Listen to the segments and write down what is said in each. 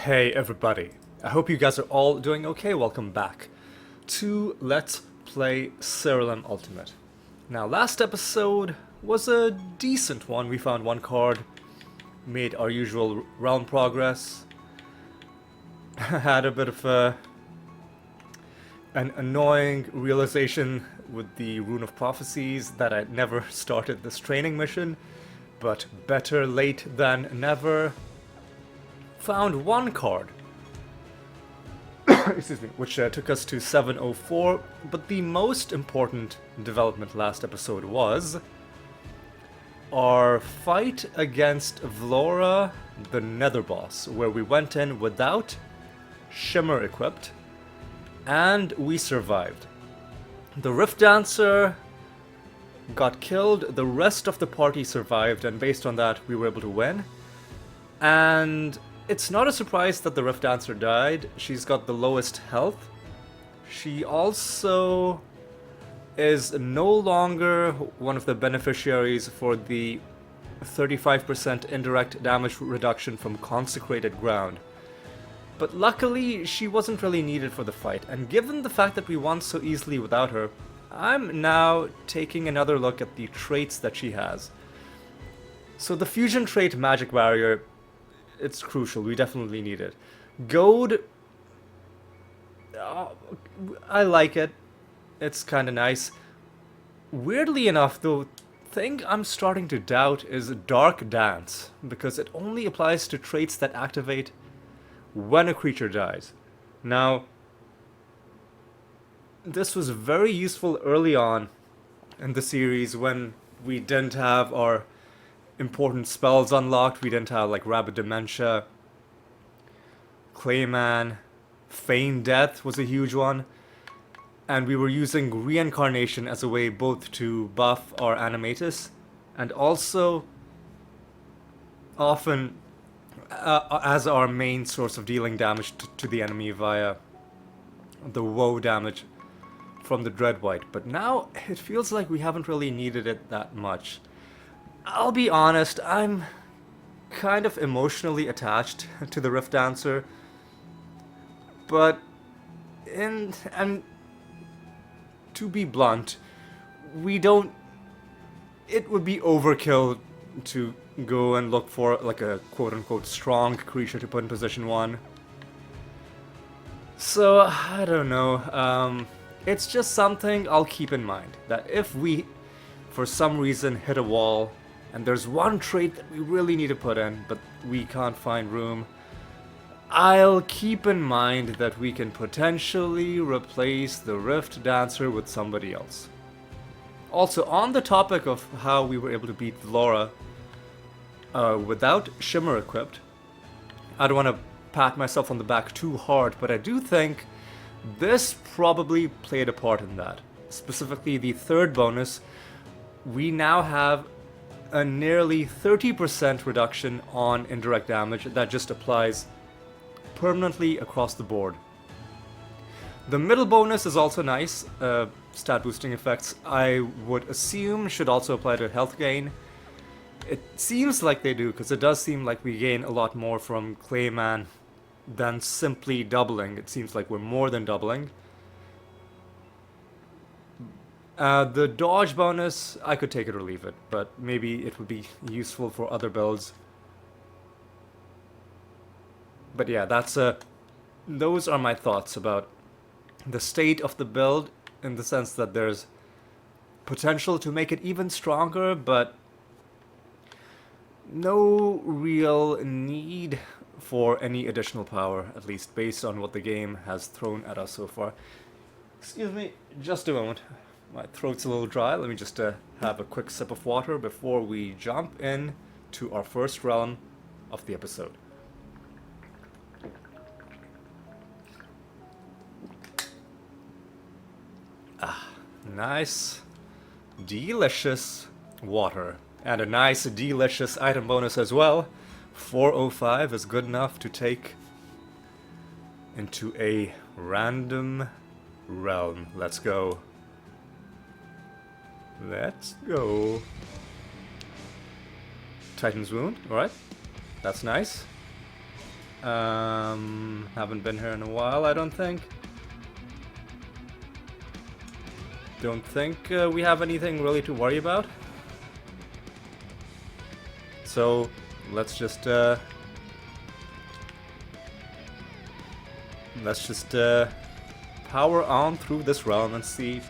Hey everybody, I hope you guys are all doing okay. Welcome back to Let's Play Siralim Ultimate. Now last episode was a decent one. We found one card, made our usual realm progress, had a bit of an annoying realization with the Rune of Prophecies that I never started this training mission, but better late than never. Found one card, excuse me, which took us to 704, but the most important development last episode was our fight against Vlora, the Nether Boss, where we went in without Shimmer equipped, and we survived. The Rift Dancer got killed, the rest of the party survived, and based on that we were able to win. And it's not a surprise that the Rift Dancer died. She's got the lowest health. She also is no longer one of the beneficiaries for the 35% indirect damage reduction from consecrated ground. But luckily, she wasn't really needed for the fight, and given the fact that we won so easily without her, I'm now taking another look at the traits that she has. So the fusion trait Magic Barrier, it's crucial. We definitely need it. Goad, I like it. It's kind of nice. Weirdly enough, the thing I'm starting to doubt is Dark Dance, because it only applies to traits that activate when a creature dies. Now, this was very useful early on in the series when we didn't have our important spells unlocked. We didn't have like Rabid Dementia, Clayman, Feign Death was a huge one, and we were using Reincarnation as a way both to buff our Animatus and also often as our main source of dealing damage to the enemy via the woe damage from the Dreadwhite. But now it feels like we haven't really needed it that much. I'll be honest, I'm kind of emotionally attached to the Rift Dancer, but and to be blunt, it would be overkill to go and look for like a quote-unquote strong creature to put in position 1. So, I don't know, it's just something I'll keep in mind, that if we, for some reason, hit a wall, and there's one trait that we really need to put in, but we can't find room, I'll keep in mind that we can potentially replace the Rift Dancer with somebody else. Also, on the topic of how we were able to beat Vlora without Shimmer equipped, I don't want to pat myself on the back too hard, but I do think this probably played a part in that. Specifically, the third bonus, we now have a nearly 30% reduction on indirect damage that just applies permanently across the board. The middle bonus is also nice. Stat boosting effects, I would assume, should also apply to health gain. It seems like they do, because it does seem like we gain a lot more from Clayman than simply doubling. It seems like we're more than doubling. The dodge bonus, I could take it or leave it, but maybe it would be useful for other builds. But yeah, those are my thoughts about the state of the build, in the sense that there's potential to make it even stronger, but no real need for any additional power, at least based on what the game has thrown at us so far. Excuse me, just a moment. My throat's a little dry. Let me just have a quick sip of water before we jump in to our first realm of the episode. Nice, delicious water. And a nice, delicious item bonus as well. 405 is good enough to take into a random realm. Let's go. Let's go. Titan's Wound, alright. That's nice. Haven't been here in a while, I don't think. Don't think we have anything really to worry about. So let's just power on through this realm and see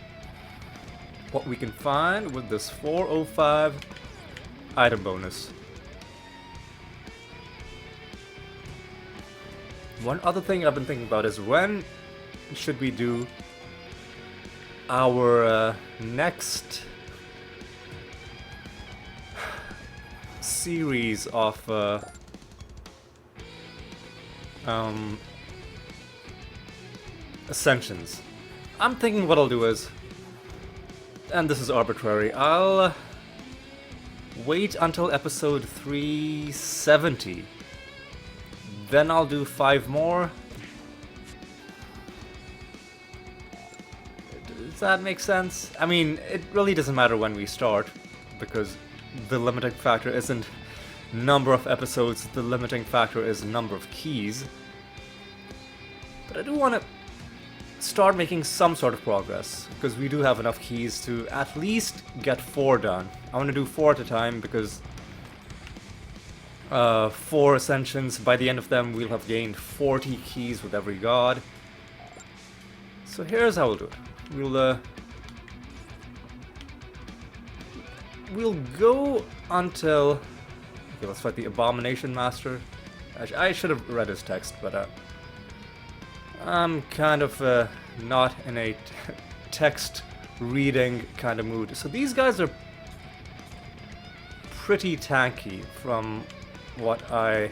what we can find with this 405 item bonus. One other thing I've been thinking about is when should we do our next series of ascensions. I'm thinking what I'll do is, and this is arbitrary, I'll wait until episode 370. Then I'll do 5 more. Does that make sense? I mean, it really doesn't matter when we start, because the limiting factor isn't number of episodes, the limiting factor is number of keys. But I do want to start making some sort of progress, because we do have enough keys to at least get 4 done. I want to do 4 at a time, because 4 ascensions, by the end of them we'll have gained 40 keys with every god. So here's how we'll do it. We'll go until... Okay, let's fight the Abomination Master. I should have read his text, but I'm kind of not in a text reading kind of mood. So these guys are pretty tanky from what I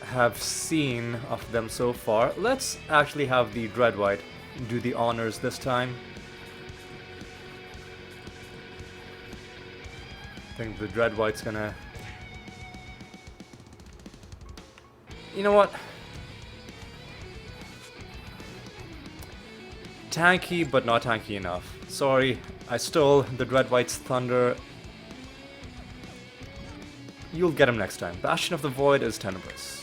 have seen of them so far. Let's actually have the Dreadwhite do the honors this time. I think the Dreadwhite's gonna... You know what? Tanky, but not tanky enough. Sorry, I stole the Dreadwhite's thunder. You'll get him next time. Bastion of the Void is Tenebrous.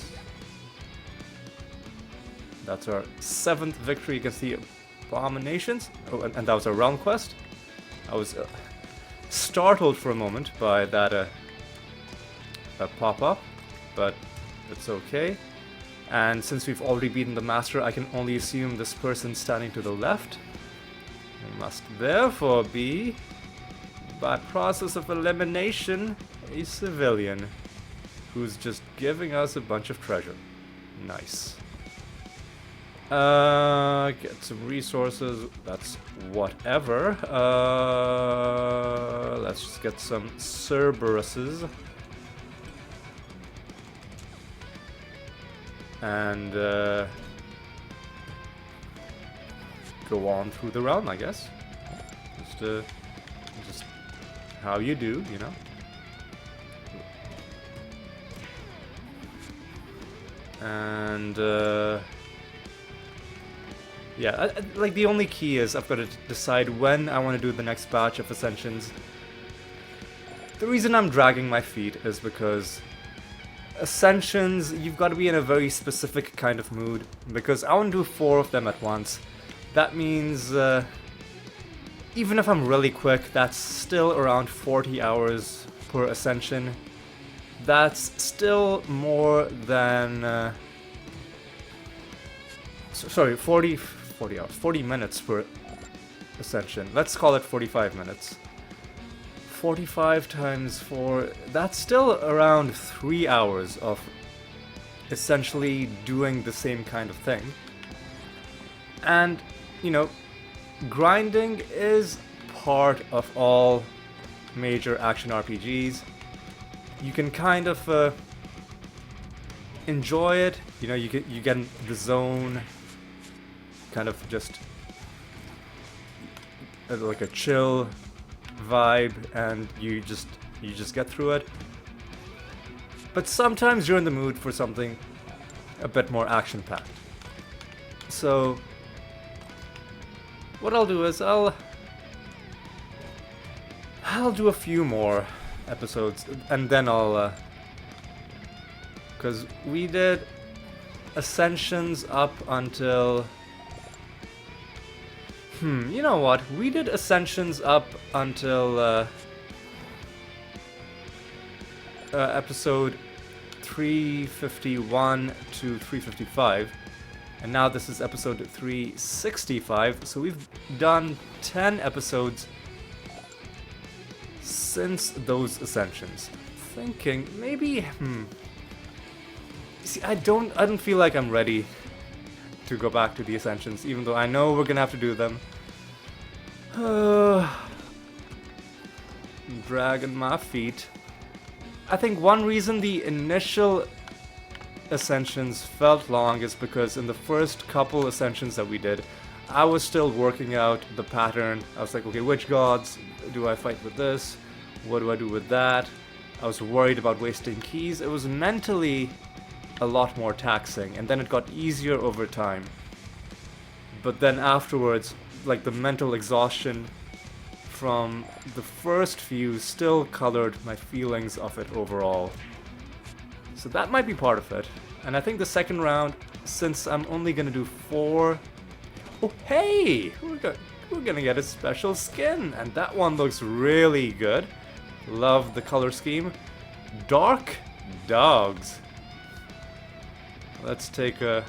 That's our 7th victory against the Abominations. Oh, and that was our realm quest. I was startled for a moment by that pop-up, but it's okay. And since we've already beaten the Master, I can only assume this person standing to the left must therefore be, by process of elimination, a civilian who's just giving us a bunch of treasure. Nice. Get some resources, that's whatever. Let's just get some Cerberuses. And go on through the realm, I guess. Just how you do, you know. And yeah, like the only key is I've got to decide when I want to do the next batch of Ascensions. The reason I'm dragging my feet is because Ascensions, you've got to be in a very specific kind of mood, because I want to do 4 of them at once. That means, even if I'm really quick, that's still around 40 hours per Ascension. That's still more than, sorry, 40 hours, 40 minutes per Ascension. Let's call it 45 minutes. 45 times 4, that's still around 3 hours of essentially doing the same kind of thing. And, you know, grinding is part of all major action RPGs. You can kind of enjoy it, you know, you get in the zone, kind of just like a chill vibe, and you just get through it. But sometimes you're in the mood for something a bit more action-packed. So what I'll do is I'll do a few more episodes, and then I'll Because we did Ascensions up until... you know what? We did Ascensions up until episode 351 to 355. And now this is episode 365. So we've done 10 episodes since those Ascensions. Thinking maybe see, I don't feel like I'm ready to go back to the Ascensions, even though I know we're gonna have to do them. Dragging my feet. I think one reason the initial Ascensions felt long is because in the first couple Ascensions that we did, I was still working out the pattern. I was like, okay, which gods do I fight with this? What do I do with that? I was worried about wasting keys. It was mentally a lot more taxing, and then it got easier over time. But then afterwards, like the mental exhaustion from the first few still colored my feelings of it overall. So that might be part of it. And I think the second round, since I'm only gonna do 4... Oh, hey! We're gonna get a special skin, and that one looks really good. Love the color scheme. Dark dogs. Let's take a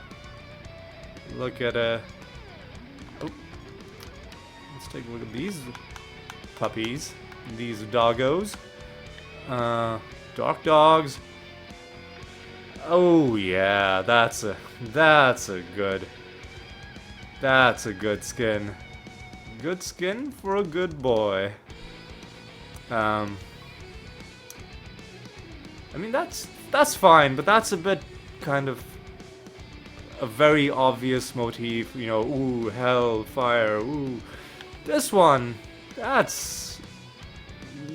look at let's take a look at these puppies, these doggos. Dark dogs. Oh yeah, that's a good skin. Good skin for a good boy. I mean that's fine, but that's a bit kind of a very obvious motif, you know, ooh, hell, fire, ooh. This one, that's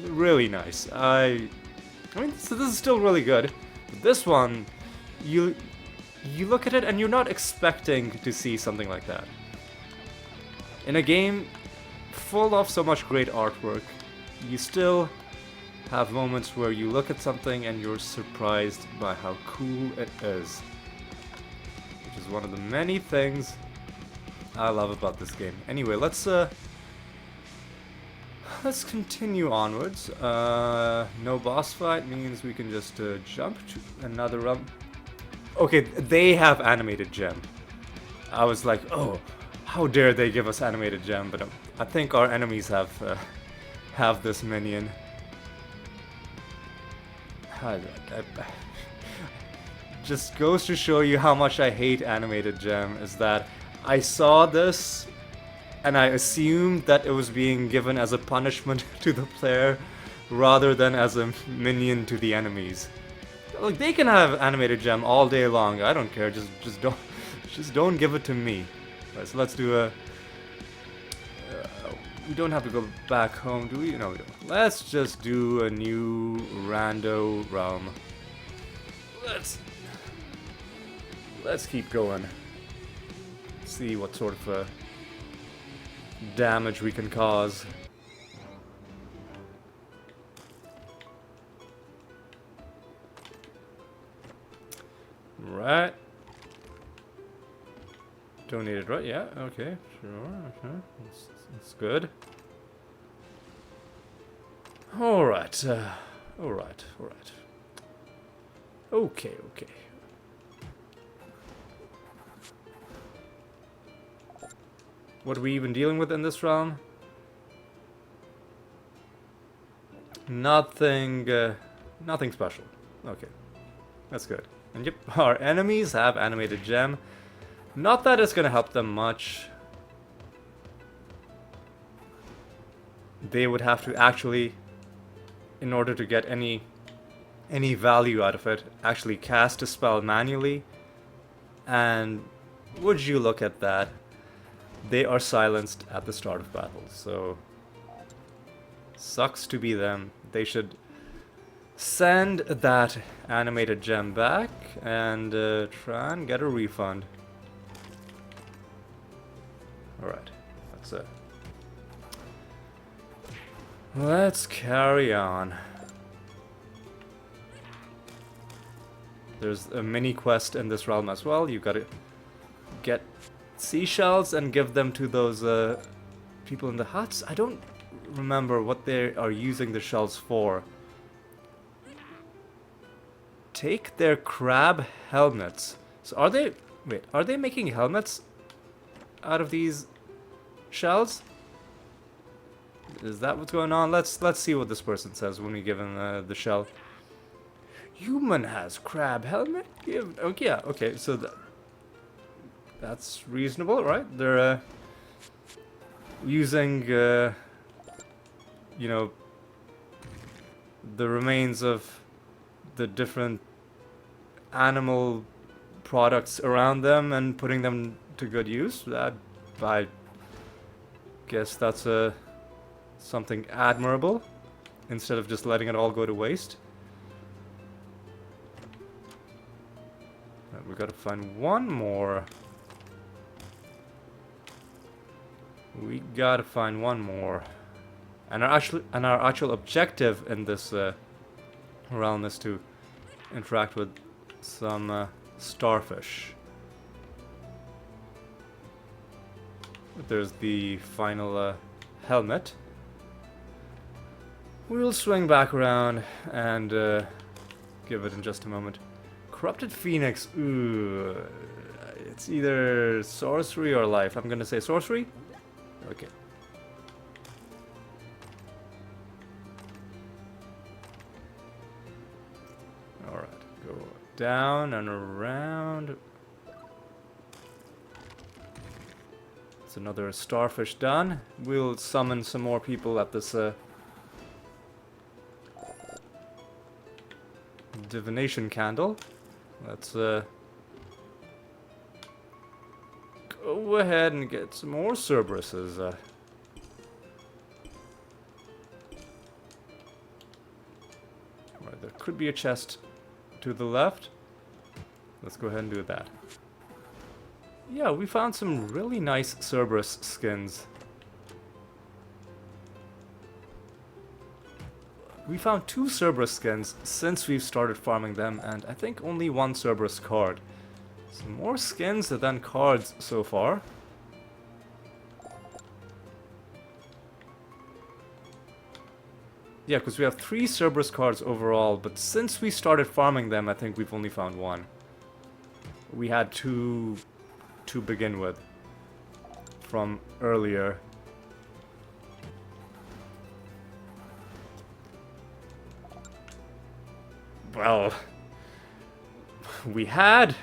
really nice. I mean, so this is still really good. But this one, you look at it and you're not expecting to see something like that. In a game full of so much great artwork, you still have moments where you look at something and you're surprised by how cool it is. Which is one of the many things I love about this game. Anyway, let's continue onwards. No boss fight means we can just jump to another realm. Okay, they have animated gem. I was like, oh, how dare they give us animated gem? But I think our enemies have this minion. Just goes to show you how much I hate animated gem, is that I saw this and I assumed that it was being given as a punishment to the player rather than as a minion to the enemies. Like, they can have animated gem all day long, I don't care, just don't give it to me. Right, so let's do a... we don't have to go back home, do we? No, we don't. Let's just do a new rando realm. Let's keep going. See what sort of damage we can cause. Right. Don't need it, right? Yeah, okay, sure. That's good. Alright, alright. Okay. What are we even dealing with in this realm? Nothing special. Okay, that's good. And yep, our enemies have animated gem. Not that it's gonna help them much. They would have to actually, in order to get any value out of it, actually cast a spell manually. And would you look at that? They are silenced at the start of battle, so sucks to be them. They should send that animated gem back and try and get a refund. Alright, that's it. Let's carry on. There's a mini quest in this realm as well. You gotta get seashells and give them to those people in the huts. I don't remember what they are using the shells for. Take their crab helmets. So are they... Wait, are they making helmets out of these shells? Is that what's going on? Let's see what this person says when we give him the shell. Human has crab helmet. Give... Okay, yeah, okay, so that's reasonable, right? They're using, you know, the remains of the different animal products around them and putting them to good use. I guess that's something admirable, instead of just letting it all go to waste. We gotta find one more. We gotta find one more. And our actual objective in this realm is to interact with some starfish. There's the final helmet. We'll swing back around and give it in just a moment. Corrupted Phoenix. Ooh, it's either sorcery or life. I'm gonna say sorcery. Okay. Alright, go down and around. It's another starfish done. We'll summon some more people at this divination candle. Let's go ahead and get some more Cerberuses. Right, there could be a chest to the left. Let's go ahead and do that. Yeah, we found some really nice Cerberus skins. We found 2 Cerberus skins since we've started farming them, and I think only 1 Cerberus card. Some more skins than cards so far. Yeah, because we have 3 Cerberus cards overall, but since we started farming them, I think we've only found 1. We had 2 to begin with from earlier. Well, we had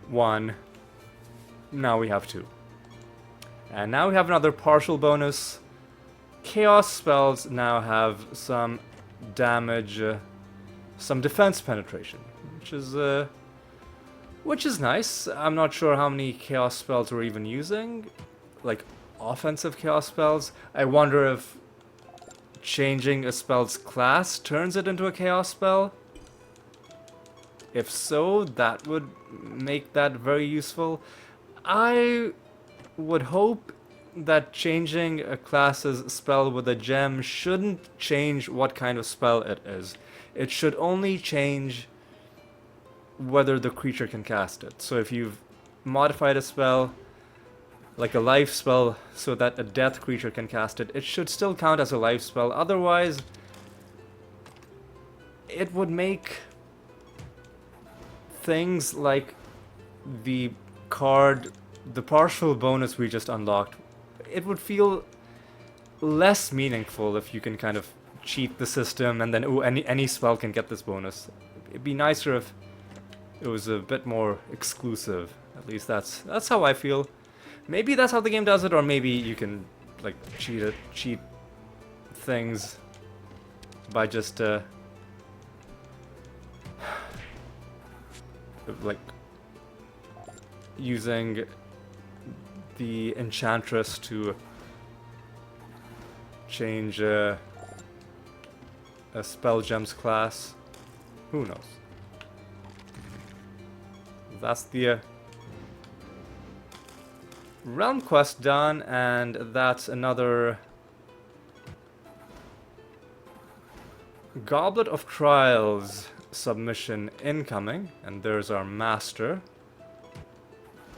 1, now we have 2. And now we have another partial bonus. Chaos spells now have some damage, some defense penetration, which is nice. I'm not sure how many chaos spells we're even using, like offensive chaos spells. I wonder if changing a spell's class turns it into a chaos spell. If so, that would make that very useful. I would hope that changing a class's spell with a gem shouldn't change what kind of spell it is. It should only change whether the creature can cast it. So if you've modified a spell, like a life spell, so that a death creature can cast it, it should still count as a life spell. Otherwise, it would make things like the card, the partial bonus we just unlocked, it would feel less meaningful if you can kind of cheat the system and then, oh, any spell can get this bonus. It'd be nicer if it was a bit more exclusive. At least that's how I feel. Maybe that's how the game does it, or maybe you can like cheat things by just like using the enchantress to change a spell gem's class. Who knows? That's the realm quest done, and that's another Goblet of Trials submission incoming, and there's our master,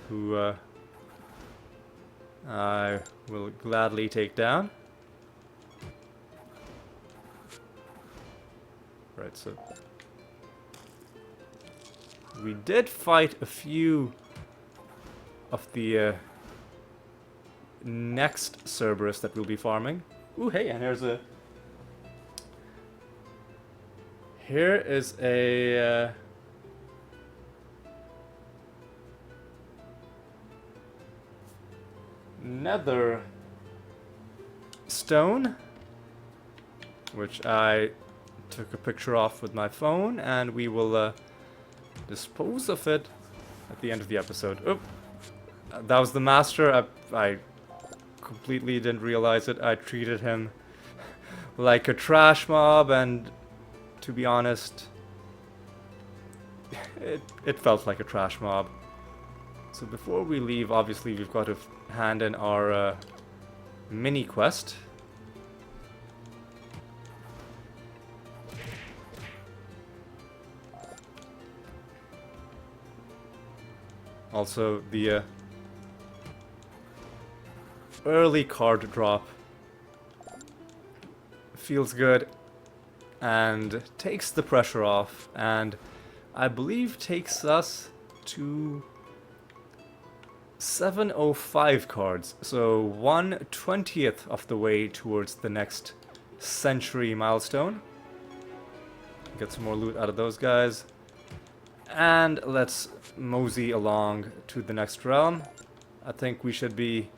who I will gladly take down. Right, so we did fight a few of the next Cerberus that we'll be farming. Ooh, hey, and here is a nether stone, which I took a picture of with my phone, and we will dispose of it at the end of the episode. Oop, that was the master. I completely didn't realize it. I treated him like a trash mob, and to be honest, it felt like a trash mob. So before we leave, obviously we've got to hand in our mini quest. Also, the early card drop feels good and takes the pressure off, and I believe takes us to 705 cards, so 1/20th of the way towards the next century milestone. Get some more loot out of those guys, and let's mosey along to the next realm. I think we should be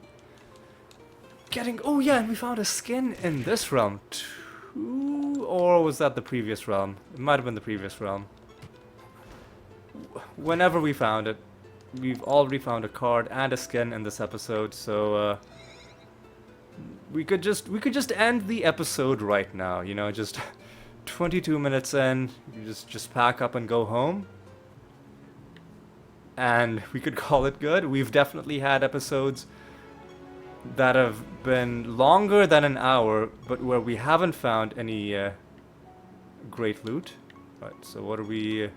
getting... Oh yeah, and we found a skin in this realm too, or was that the previous realm? It might have been the previous realm. Whenever we found it, we've already found a card and a skin in this episode, so we could just end the episode right now, you know, just 22 minutes in, you just pack up and go home. And we could call it good. We've definitely had episodes that have been longer than an hour, but where we haven't found any great loot. Right, so what are we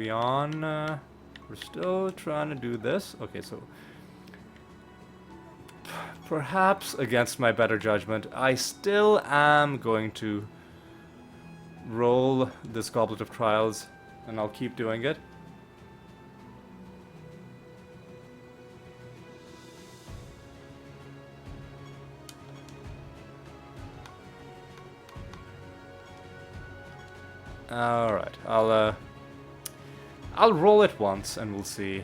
on? We're still trying to do this. Okay, so perhaps against my better judgment, I still am going to roll this Goblet of Trials, and I'll keep doing it. Alright, I'll roll it once and we'll see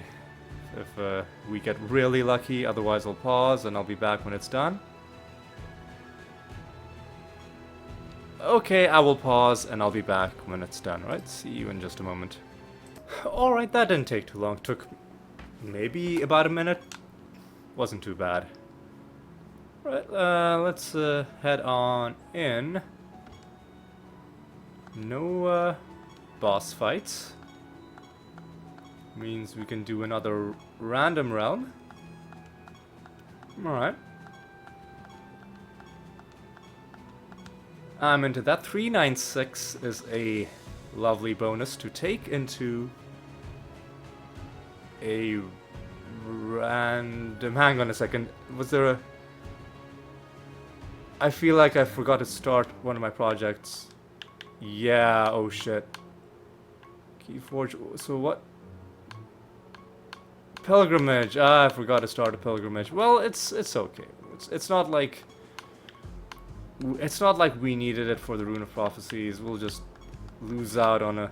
if we get really lucky. Otherwise I'll pause and I'll be back when it's done. Okay, I will pause and I'll be back when it's done, right? See you in just a moment. Alright, that didn't take too long. Took maybe about a minute. Wasn't too bad. Right, let's head on in. No boss fights. Means we can do another random realm. Alright. I'm into that. 396 is a lovely bonus to take into a random... Hang on a second. Was there a... I feel like I forgot to start one of my projects. Yeah, oh shit. Keyforge... So what? Pilgrimage. Ah, I forgot to start a pilgrimage. Well, it's okay. It's not like... It's not like we needed it for the Rune of Prophecies. We'll just lose out on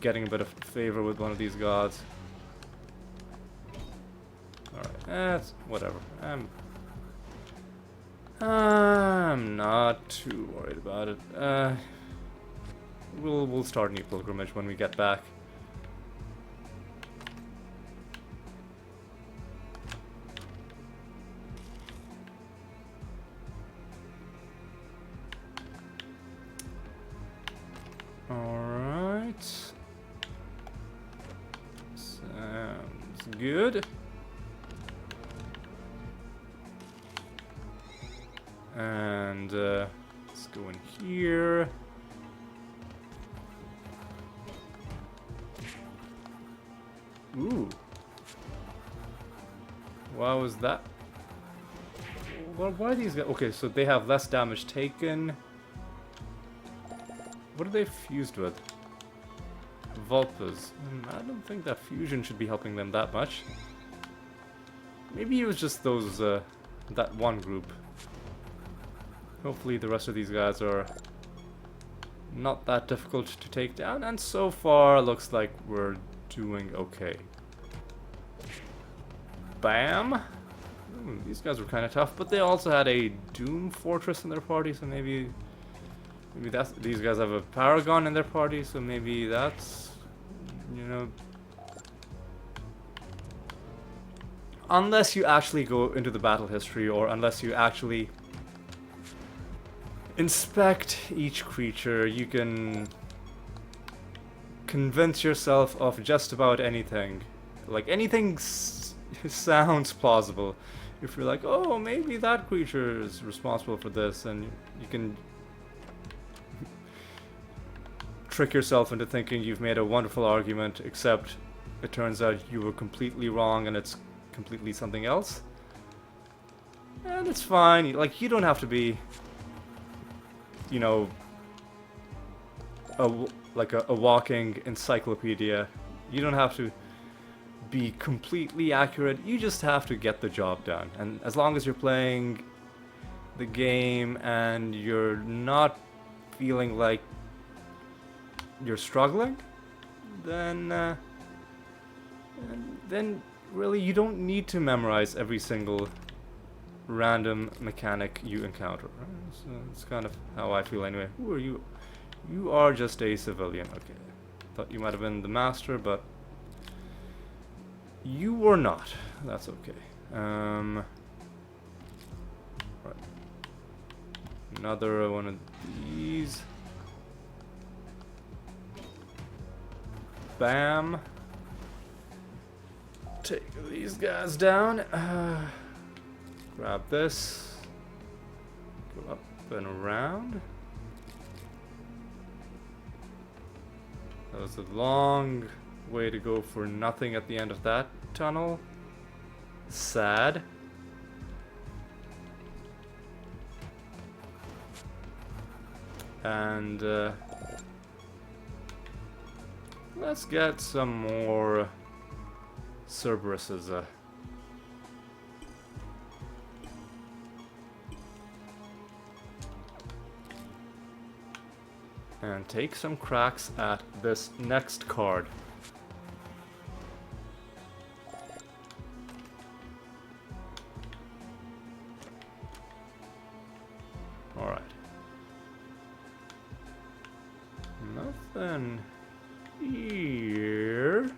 getting a bit of favor with one of these gods. Alright, whatever. I'm not too worried about it. We'll start a new pilgrimage when we get back. Alright. Sounds good. And let's go in here. Ooh. Why was that? Well, why are these guys? Okay, so they have less damage taken. What are they fused with? Vulpas. I don't think that fusion should be helping them that much. Maybe it was just those, that one group. Hopefully the rest of these guys are not that difficult to take down, and so far looks like we're doing okay. Bam! Ooh, these guys were kind of tough, but they also had a Doom Fortress in their party, so maybe that's, these guys have a Paragon in their party, so maybe that's, you know, unless you actually go into the battle history, or unless you actually inspect each creature, you can convince yourself of just about anything. Like, anything sounds plausible. If you're like, oh, maybe that creature is responsible for this, and you can trick yourself into thinking you've made a wonderful argument, except it turns out you were completely wrong and it's completely something else. And it's fine. Like, you don't have to be, you know, a walking encyclopedia. You don't have to be completely accurate. You just have to get the job done. And as long as you're playing the game and you're not feeling like you're struggling, then really you don't need to memorize every single random mechanic you encounter. Right? So it's kind of how I feel anyway. Who are you? You are just a civilian. Okay. Thought you might have been the master, but you were not. That's okay. Right. Another one of these. Bam. Take these guys down. Grab this. Go up and around. That was a long way to go for nothing at the end of that tunnel. Sad. And let's get some more Cerberuses. And take some cracks at this next card. Alright. Nothing here.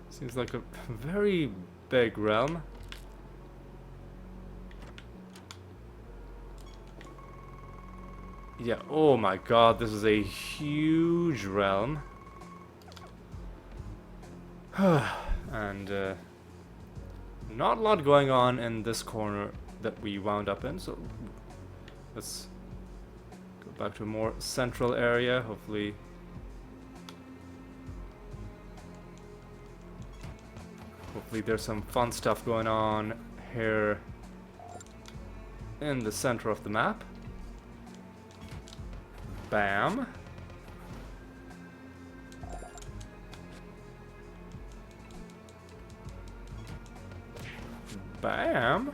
Seems like a very big realm. Yeah, oh my god, this is a huge realm. And not a lot going on in this corner that we wound up in, so let's go back to a more central area. Hopefully there's some fun stuff going on here in the center of the map. Bam. Bam.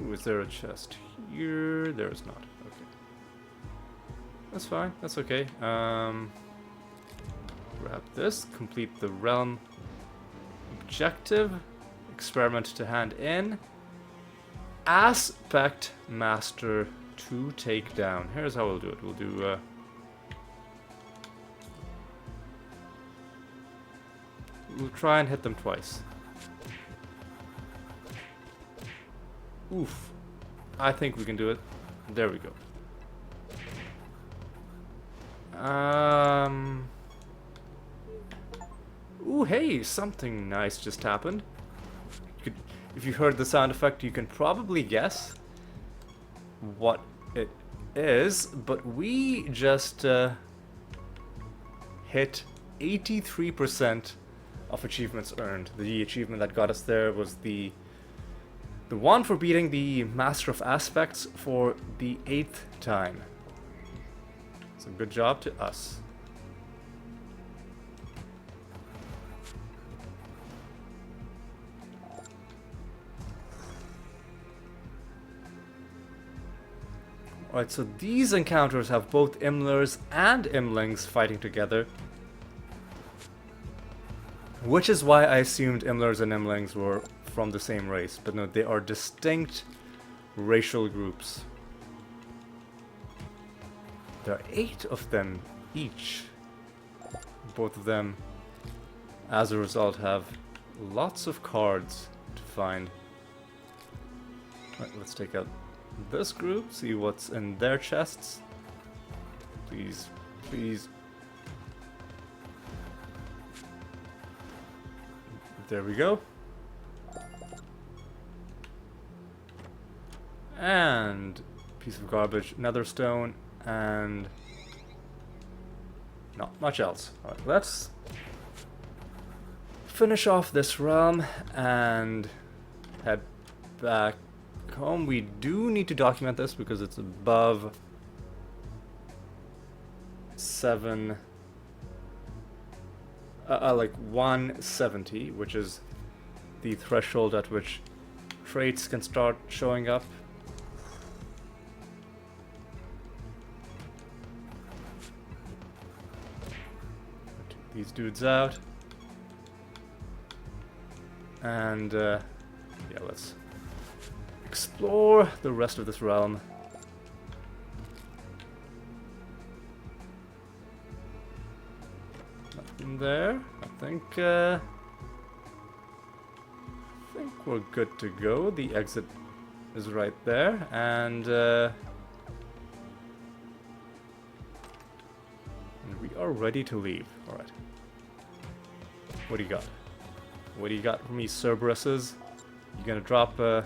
Ooh, is there a chest here? There is not. Okay. That's fine. That's okay. Grab this. Complete the realm objective. Experiment to hand in. Aspect Master to take down. Here's how we'll do it. We'll do we'll try and hit them twice. Oof. I think we can do it. There we go. Ooh, hey, something nice just happened. If you heard the sound effect, you can probably guess what it is, but we just hit 83% of achievements earned. The achievement that got us there was the one for beating the Master of Aspects for the 8th time. So good job to us. Alright, so these encounters have both Imlers and Imlings fighting together. Which is why I assumed Imlers and Imlings were from the same race. But no, they are distinct racial groups. There are 8 of them each. Both of them, as a result, have lots of cards to find. Right, let's take out this group, see what's in their chests. Please, please. There we go. And piece of garbage, nether stone, and not much else. Alright, let's finish off this realm and head back home. We do need to document this because it's above 7 like 170, which is the threshold at which traits can start showing up. Take these dudes out. And yeah, let's explore the rest of this realm. Nothing there. I think we're good to go. The exit is right there, and we are ready to leave. All right. What do you got? What do you got for me, Cerberuses? You gonna drop you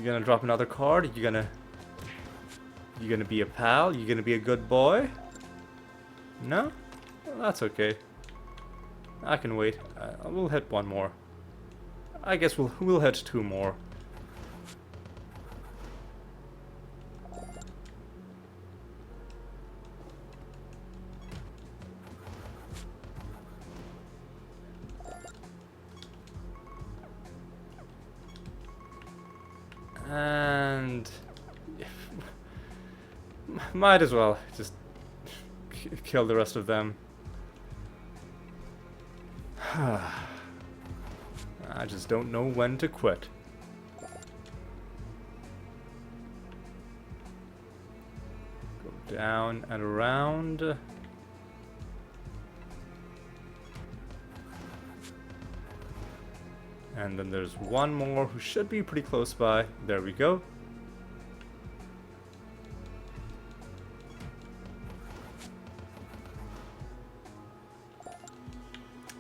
gonna drop another card? You gonna be a pal? You gonna be a good boy? No? Well, that's okay. I can wait. We'll hit one more. I guess we'll hit 2 more. And might as well just kill the rest of them. I just don't know when to quit. Go down and around. And then there's one more who should be pretty close by. There we go.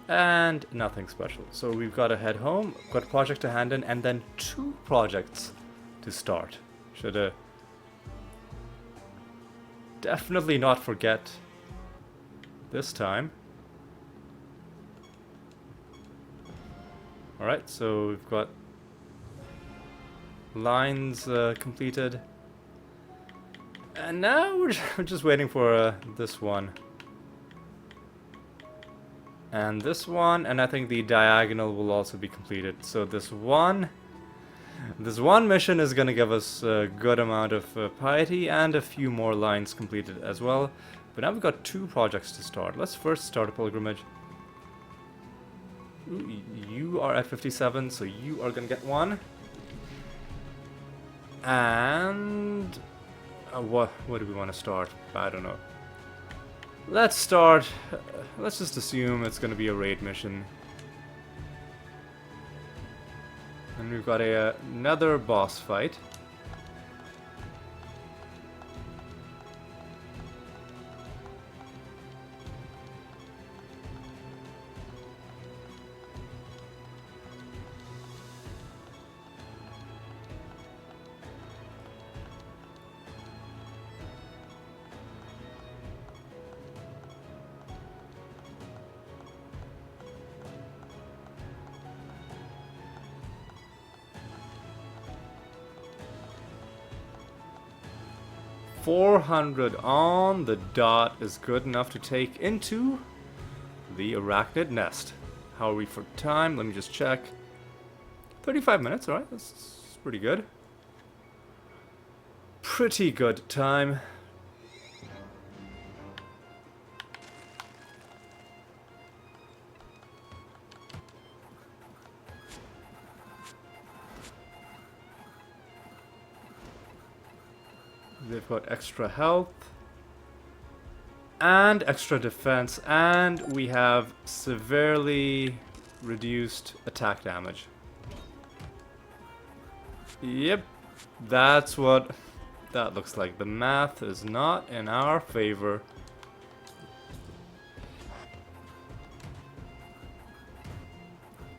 And nothing special. So we've got to head home, got a project to hand in, and then 2 projects to start. Should definitely not forget this time. Alright, so we've got lines completed. And now we're just waiting for this one. And this one, and I think the diagonal will also be completed. So this one mission is going to give us a good amount of piety and a few more lines completed as well. But now we've got 2 projects to start. Let's first start a pilgrimage. Ooh, you are at 57, so you are going to get 1. And what do we want to start? I don't know. Let's start. Let's just assume it's going to be a raid mission. And we've got another boss fight. 400 on the dot is good enough to take into the arachnid nest. How are we for time? Let me just check. 35 minutes, alright, that's pretty good. Pretty good time. They've got extra health and extra defense, and we have severely reduced attack damage. Yep, that's what that looks like. The math is not in our favor.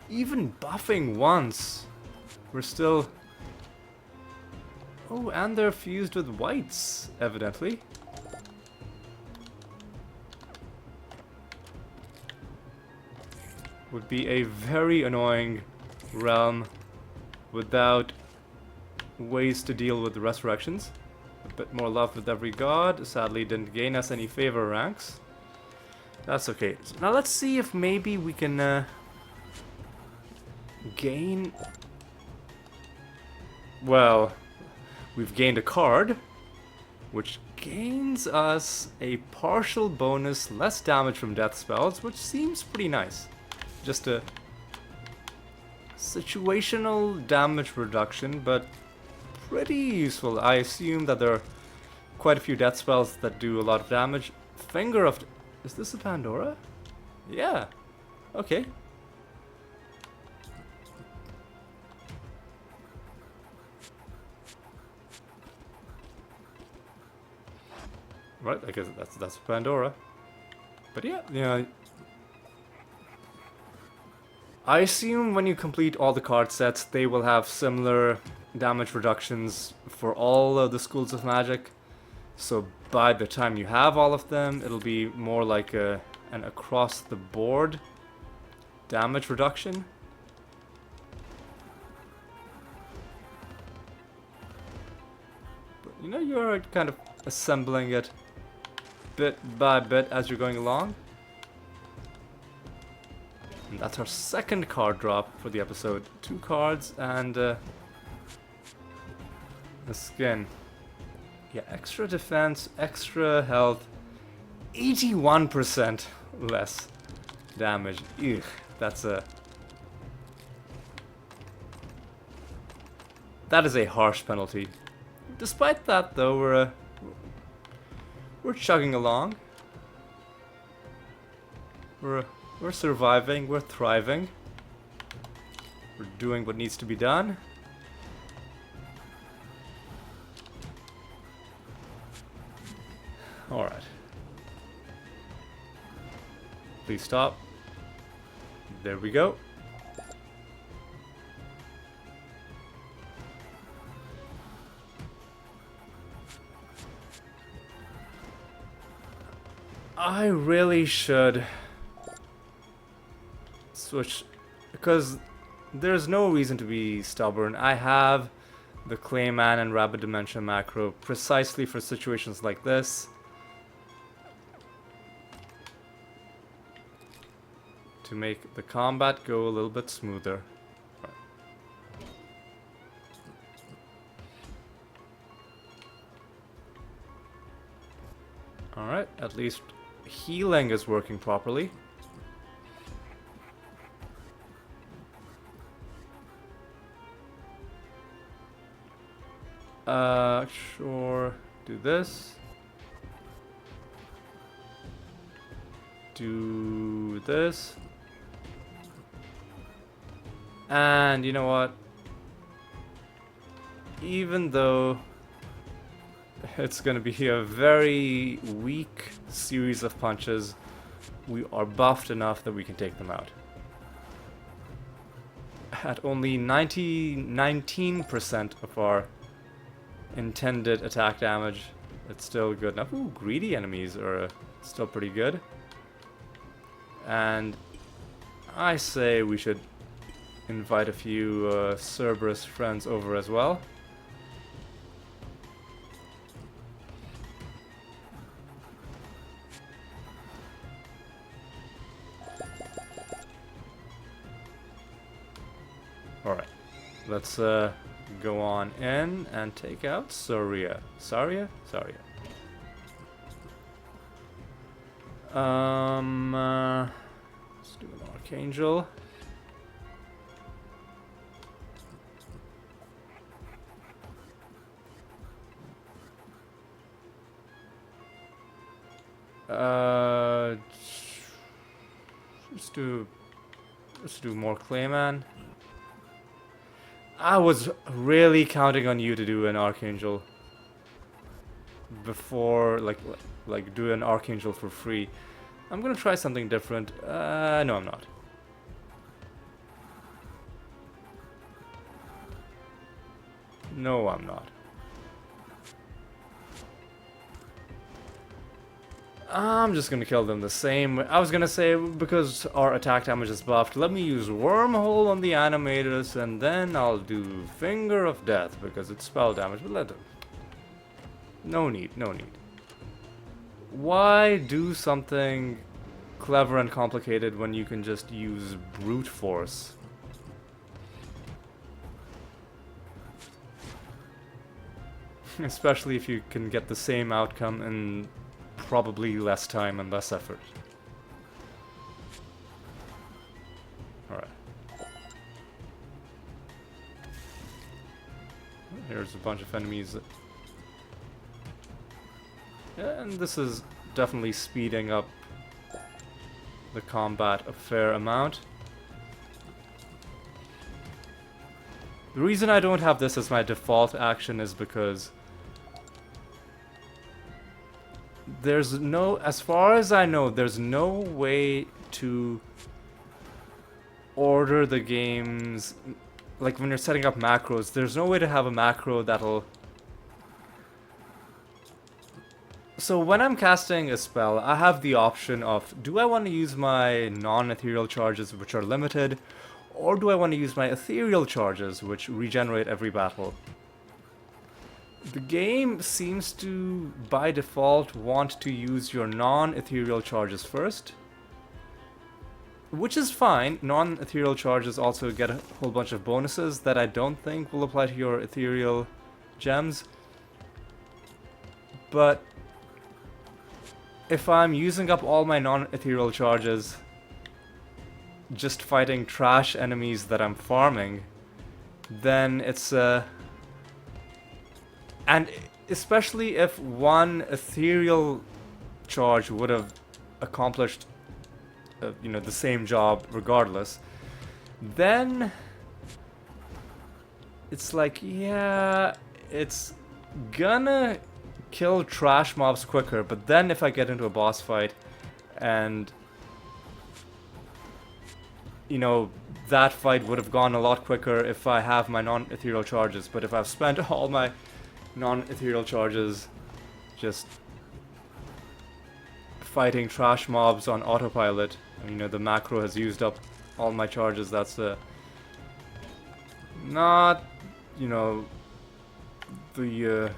Even buffing once, we're still... Oh, and they're fused with whites, evidently. Would be a very annoying realm without ways to deal with the resurrections. A bit more love with every god. Sadly, didn't gain us any favor ranks. That's okay. So now let's see if maybe we can gain... Well... We've gained a card, which gains us a partial bonus, less damage from death spells, which seems pretty nice. Just a situational damage reduction, but pretty useful. I assume that there are quite a few death spells that do a lot of damage. Finger of... Is this a Pandora? Yeah. Okay. Right, I guess that's Pandora. But yeah, I assume when you complete all the card sets, they will have similar damage reductions for all of the schools of magic. So by the time you have all of them, it'll be more like an across-the-board damage reduction. But you're kind of assembling it bit by bit as you're going along. And that's our second card drop for the episode. 2 cards and a skin. Yeah, extra defense, extra health, 81% less damage. Ugh, that is a harsh penalty. Despite that, though, we're chugging along. We're surviving. We're thriving. We're doing what needs to be done. All right. Please stop. There we go. I really should switch, because there's no reason to be stubborn. I have the Clayman and Rapid Dimension macro precisely for situations like this. To make the combat go a little bit smoother. Alright, at least healing is working properly. Sure. Do this. Do this. And you know what? Even though it's gonna be a very weak series of punches, we are buffed enough that we can take them out. At only 19% of our intended attack damage, it's still good enough. Ooh, greedy enemies are still pretty good. And I say we should invite a few Cerberus friends over as well. Let's go on in and take out Saria. Saria? Saria. Let's do an Archangel. Let's do more Clayman. I was really counting on you to do an Archangel before, like do an Archangel for free. I'm gonna try something different. No, I'm not. No, I'm not. I'm just gonna kill them the same way. I was gonna say, because our attack damage is buffed, let me use Wormhole on the animators, and then I'll do Finger of Death, because it's spell damage, but let them. No need, no need. Why do something clever and complicated when you can just use brute force? Especially if you can get the same outcome in probably less time and less effort. Alright. Here's a bunch of enemies. Yeah, and this is definitely speeding up the combat a fair amount. The reason I don't have this as my default action is because there's no, as far as I know, there's no way to order the games, like when you're setting up macros, there's no way to have a macro that'll... So when I'm casting a spell, I have the option of, do I want to use my non-ethereal charges, which are limited, or do I want to use my ethereal charges, which regenerate every battle? The game seems to, by default, want to use your non-ethereal charges first. Which is fine. Non-ethereal charges also get a whole bunch of bonuses that I don't think will apply to your ethereal gems. But if I'm using up all my non-ethereal charges just fighting trash enemies that I'm farming, then it's and especially if one ethereal charge would have accomplished, you know, the same job regardless, then it's like, yeah, it's gonna kill trash mobs quicker, but then if I get into a boss fight and, you know, that fight would have gone a lot quicker if I have my non-ethereal charges, but if I've spent all my non-ethereal charges just fighting trash mobs on autopilot, and, you know, the macro has used up all my charges, that's not, you know, the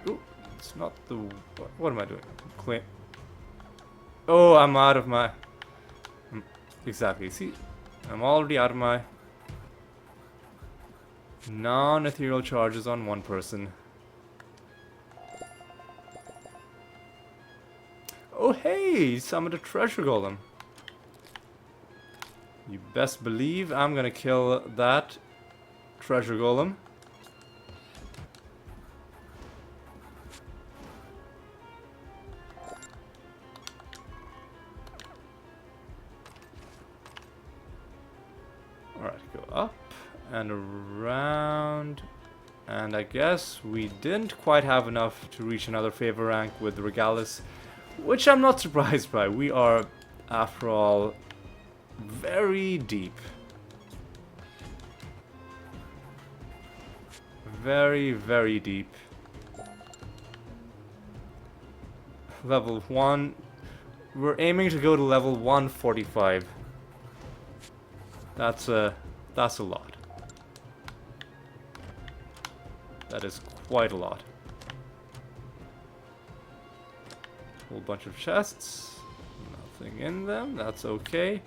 ooh, it's not the, what am I doing? Claim. Oh, I'm out of my, exactly, see, I'm already out of my non-ethereal charges on one person. Oh hey, summoned a treasure golem. You best believe I'm gonna kill that treasure golem. Alright, go up and around, and I guess we didn't quite have enough to reach another favor rank with Regalis, which I'm not surprised by. We are, after all, very deep. Very, very deep. Level 1. We're aiming to go to level 145. That's a lot. That is quite a lot. Whole bunch of chests. Nothing in them. That's okay.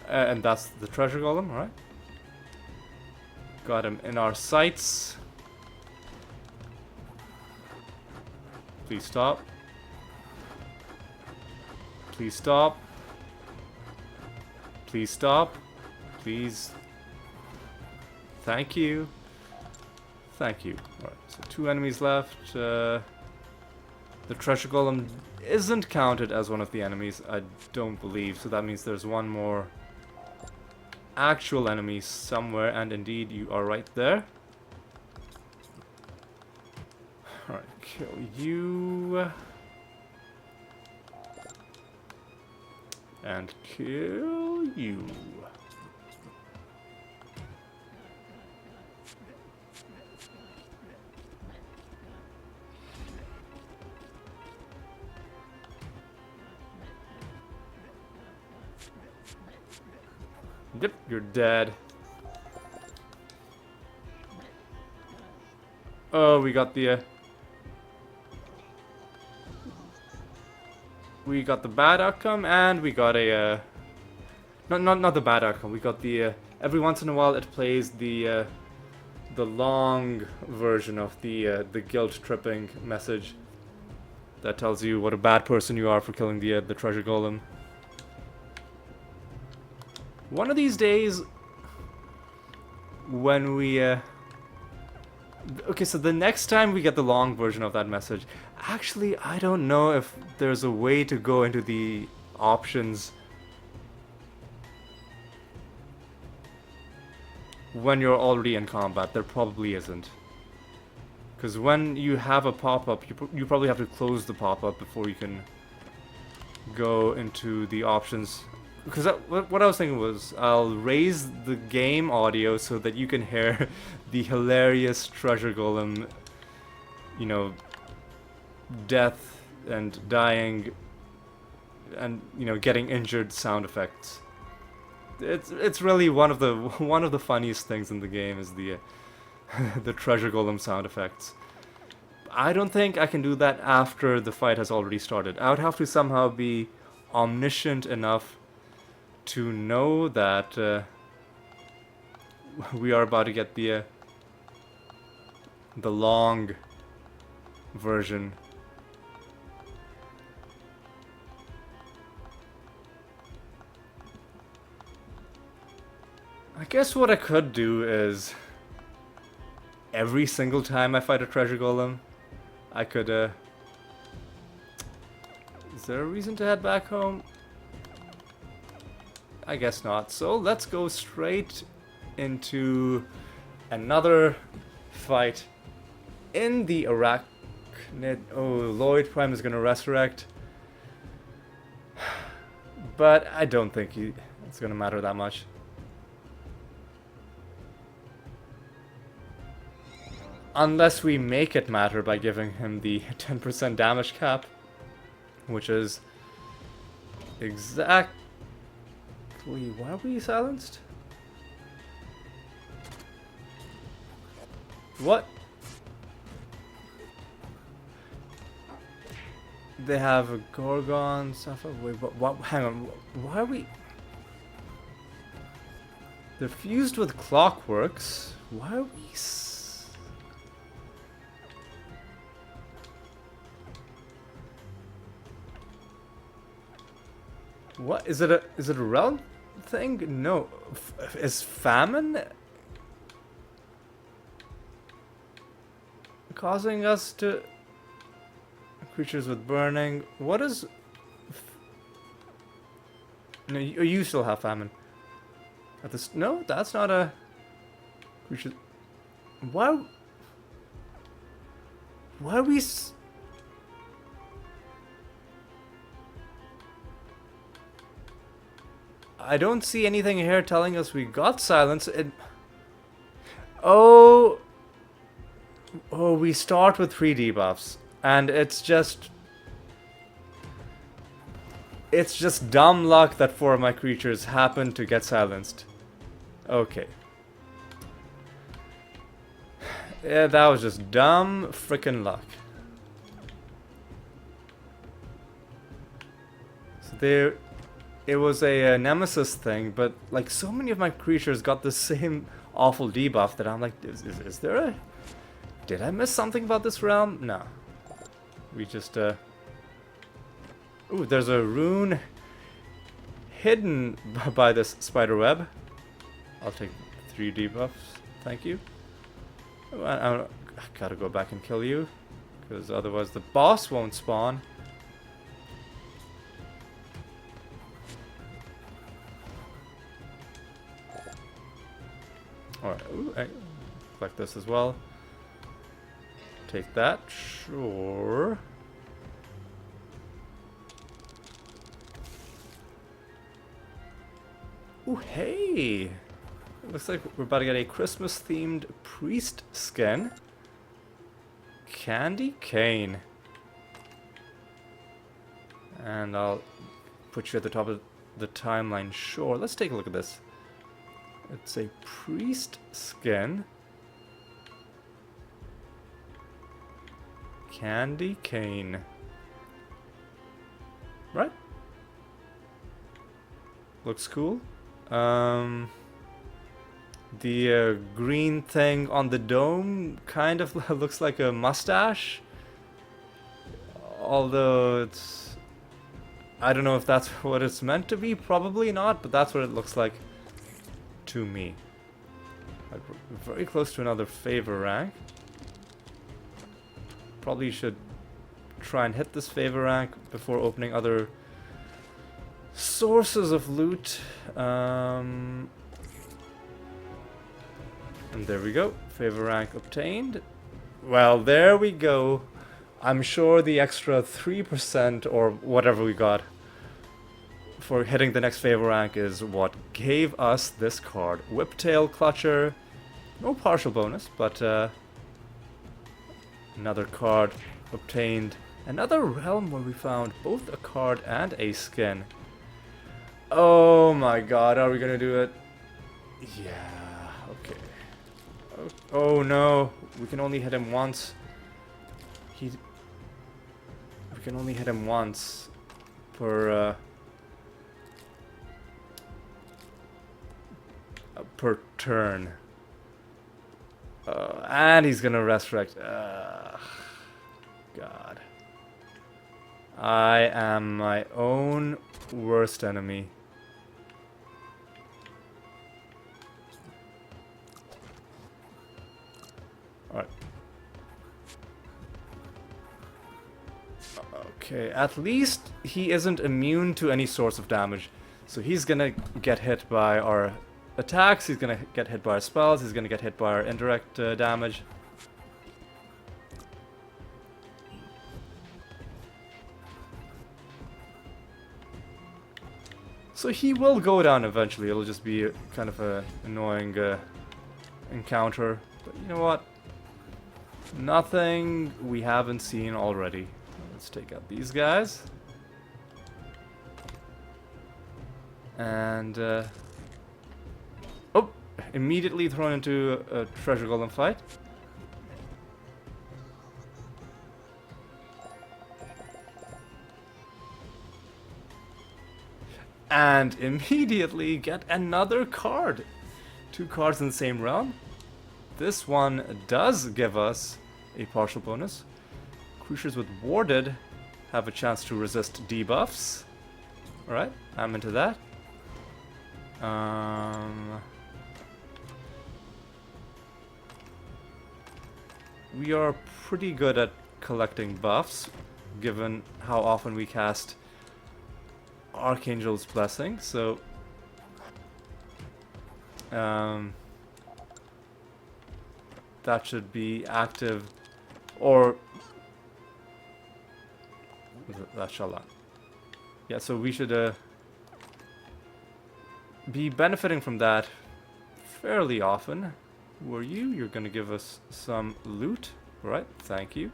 And that's the treasure golem, right? Got him in our sights. Please stop. Please stop. Please stop. Please. Thank you. Thank you. Alright, so 2 enemies left. The treasure golem isn't counted as one of the enemies, I don't believe. So that means there's one more actual enemy somewhere, and indeed you are right there. Alright, kill you. And kill you. Yep, you're dead. Oh, we got the bad outcome, and we got a not the bad outcome. We got the every once in a while it plays the long version of the guilt tripping message that tells you what a bad person you are for killing the treasure golem. One of these days, when we okay, so the next time we get the long version of that message, actually, I don't know if there's a way to go into the options when you're already in combat. There probably isn't. Because when you have a pop-up, you probably have to close the pop-up before you can go into the options. Because what I was thinking was, I'll raise the game audio so that you can hear the hilarious treasure golem, you know, death and dying and, you know, getting injured sound effects. It's really one of the funniest things in the game is the the treasure golem sound effects. I don't think I can do that after the fight has already started. I would have to somehow be omniscient enough to know that we are about to get the long version. I guess what I could do is every single time I fight a treasure golem, I could is there a reason to head back home? I guess not. So let's go straight into another fight in the Arachnid. Oh, Lloyd Prime is gonna resurrect, but I don't think it's gonna matter that much. Unless we make it matter by giving him the 10% damage cap, which is exact. Why are we silenced? What? They have a Gorgon stuff. Wait, what? Hang on. Why are we? They're fused with clockworks. Why are we? What is it? Is it a realm thing? No. Is famine causing us to creatures with burning? What is? No, you still have famine. At this, no, that's not a creature. Why? Why are we? I don't see anything here telling us we got silence. Oh, we start with 3 debuffs, and it's just dumb luck that 4 of my creatures happen to get silenced. Okay. Yeah, that was just dumb frickin' luck. So it was a nemesis thing, but like so many of my creatures got the same awful debuff that I'm like, is there a... Did I miss something about this realm? No. We just, Ooh, there's a rune hidden by this spider web. I'll take 3 debuffs. Thank you. Oh, I gotta go back and kill you, because otherwise the boss won't spawn. Alright, ooh, I collect this as well. Take that, sure. Ooh, hey! Looks like we're about to get a Christmas-themed priest skin. Candy cane. And I'll put you at the top of the timeline. Sure, let's take a look at this. It's a priest skin. Candy cane. Right? Looks cool. The green thing on the dome kind of looks like a mustache. Although it's... I don't know if that's what it's meant to be. Probably not, but that's what it looks like to me. Like, we're very close to another favor rank. Probably should try and hit this favor rank before opening other sources of loot. And there we go. Favor rank obtained. Well, there we go. I'm sure the extra 3% or whatever we got for hitting the next favor rank is what gave us this card. Whiptail Clutcher. No partial bonus, but another card obtained. Another realm where we found both a card and a skin. Oh my god, are we gonna do it? Yeah, okay. Oh no, we can only hit him once. We can only hit him once per turn. And he's gonna resurrect. God. I am my own worst enemy. Alright. Okay, at least he isn't immune to any source of damage. So he's gonna get hit by our attacks, he's gonna get hit by our spells, he's gonna get hit by our indirect damage. So he will go down eventually, it'll just be kind of a annoying encounter. But you know what? Nothing we haven't seen already. Let's take out these guys. And oh! Immediately thrown into a treasure golem fight. And immediately get another card. 2 cards in the same realm. This one does give us a partial bonus. Creatures with warded have a chance to resist debuffs. Alright, I'm into that. We are pretty good at collecting buffs, given how often we cast Archangel's Blessing, so that should be active, or that shall not. Yeah, so we should be benefiting from that fairly often. Who are you? You're gonna give us some loot, right? Thank you.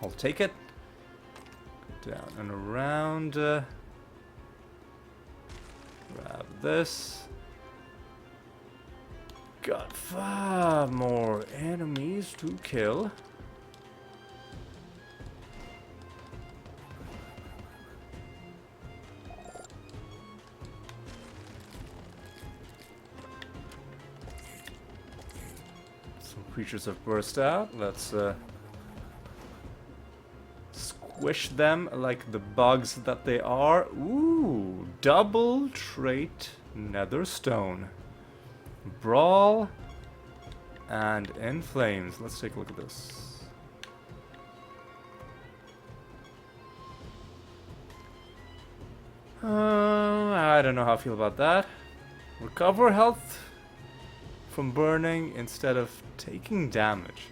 I'll take it. Down and around. Grab this. Got 5 more enemies to kill. Some creatures have burst out. Let's squish them like the bugs that they are. Ooh, double trait nether stone. Brawl and in flames. Let's take a look at this. I don't know how I feel about that. Recover health from burning instead of taking damage.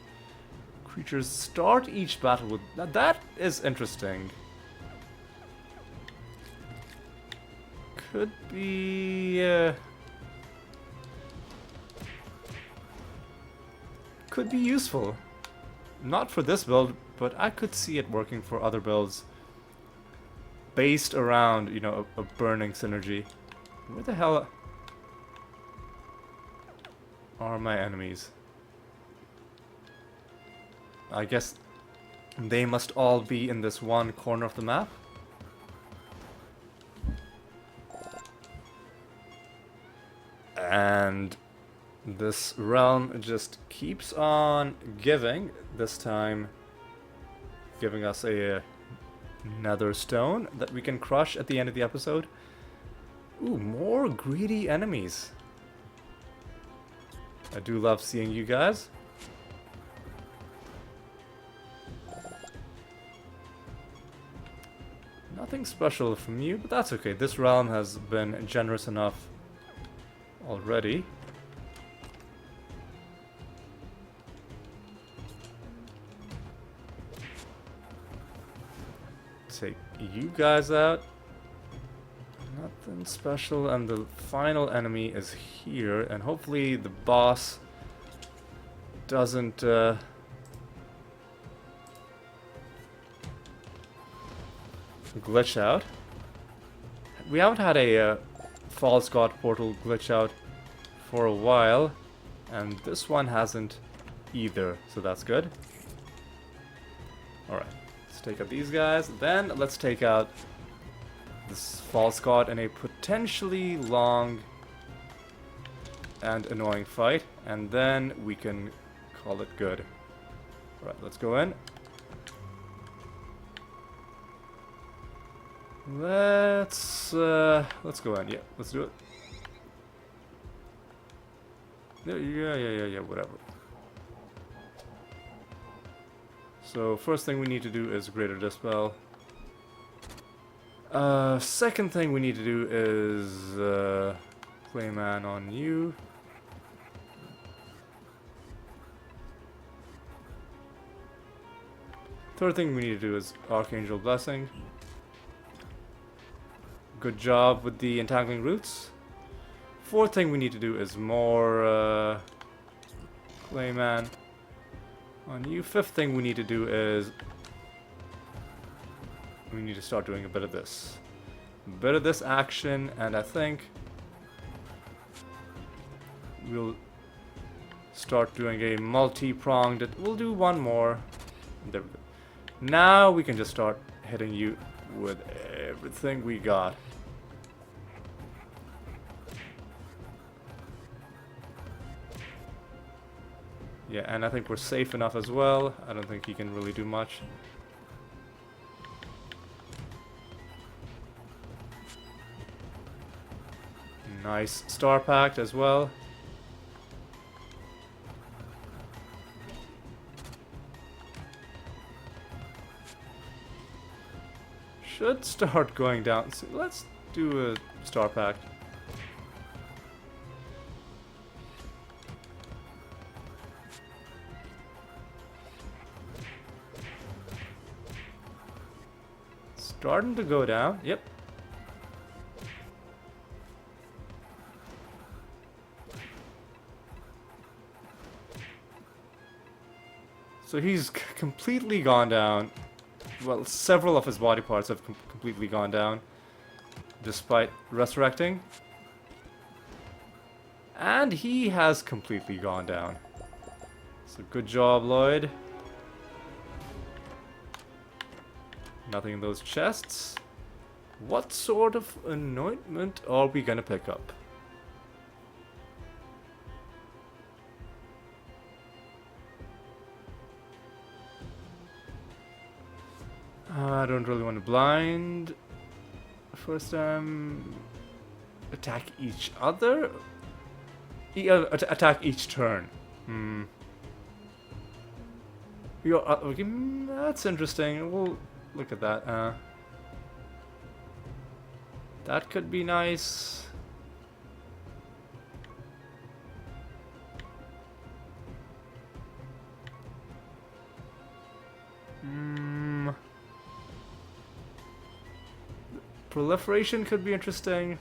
Creatures start each battle with... That is interesting. Could be... could be useful. Not for this build, but I could see it working for other builds. Based around, you know, a burning synergy. Where the hell are my enemies? I guess they must all be in this one corner of the map. And this realm just keeps on giving, this time giving us a nether stone that we can crush at the end of the episode. Ooh, more greedy enemies. I do love seeing you guys. Nothing special from you, but that's okay. This realm has been generous enough already. Take you guys out. Nothing special, and the final enemy is here, and hopefully the boss doesn't glitch out. We haven't had a false god portal glitch out for a while, and this one hasn't either, so that's good. Alright, let's take out these guys, then let's take out this false god in a potentially long and annoying fight, and then we can call it good. Alright, let's go in. Let's go in. Yeah, let's do it. Yeah, whatever. So first thing we need to do is Greater Dispel. Second thing we need to do is Clayman on you. Third thing we need to do is Archangel Blessing. Good job with the entangling roots. Fourth thing we need to do is more Clayman on you. Fifth thing we need to do is we need to start doing a bit of this. A bit of this action, and I think we'll start doing a multi-pronged. We'll do one more. There we go. Now we can just start hitting you with everything we got. Yeah, and I think we're safe enough as well. I don't think he can really do much. Nice Star Pact as well. Should start going down. So let's do a Star Pact. Starting to go down. Yep. So he's completely gone down. Well, several of his body parts have completely gone down, despite resurrecting. And he has completely gone down. So good job, Lloyd. Nothing in those chests. What sort of anointment are we gonna pick up? I don't really want to blind. First time... Attack each other? Attack each turn. Okay, that's interesting. We'll look at that. That could be nice. Proliferation could be interesting.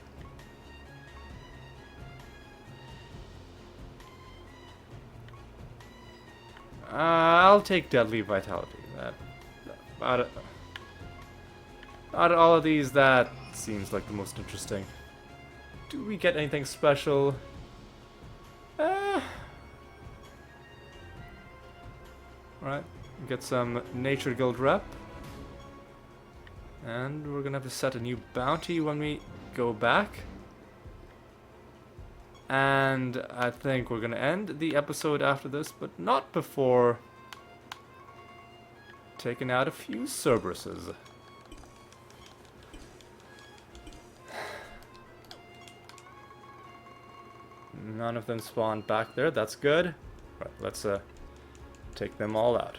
I'll take Deadly Vitality. Out of all of these, that seems like the most interesting. Do we get anything special? Alright, get some Nature Guild rep. And we're gonna have to set a new bounty when we go back. And I think we're gonna end the episode after this, but not before taking out a few Cerberuses. None of them spawned back there, that's good. Right, let's take them all out.